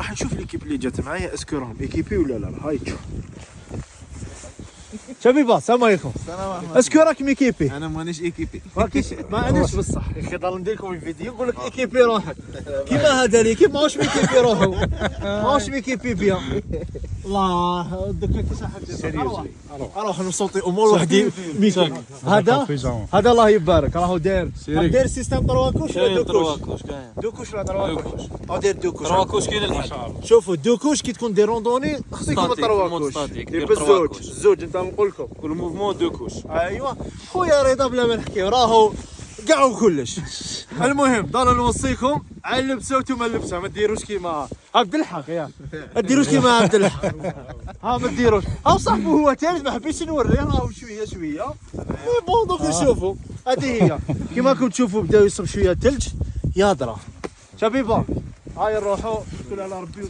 راح نشوف الكيب اللي جت معايا اسكو راهم ايكيبي ولا لا. هاي تشوف شبيبات السلام عليكم. السلام عليكم. اسكو راكم ايكيبي؟ انا مانيش ايكيبي. راكيش ما اناش بصح يا اخي ضل ندير لكم الفيديو نقول لك ايكيبي روحك كيما هذا ليكيب ماهوش ميكيبي روحو ماهوش ميكيبي بيان. الله دوك كي صاحب اروح نصوتي امور وحدي ميكي. هذا الله يبارك راهو داير سيستم ترواكوش ولا دوكوش؟ دوكوش ولا ترواكوش؟ او داير دوكوش. ترواكوش كاين الحل. شوفوا دوكوش كي تكون دي روندوني خصك يكون ترواكوش. بالزوج انت نقول لكم كل موفمون دوكوش. ايوا خويا رضا بلا ما نحكيو راهو كاع وكلش. المهم ضل نوصيكم على اللبسه وانتم اللبسه ما ديروش كيما عبد الحق يا ما ديروش كيما عبد الحق. ها ما ديروش ها صاحبه هو ثالث ما حبيتش نوريه راهو شويه بون دوك نشوفوا هذه هي كيما راكم تشوفوا بداو يصب شويه ثلج يا درا شبيبه. هاي نروحوا نشكر على ربي.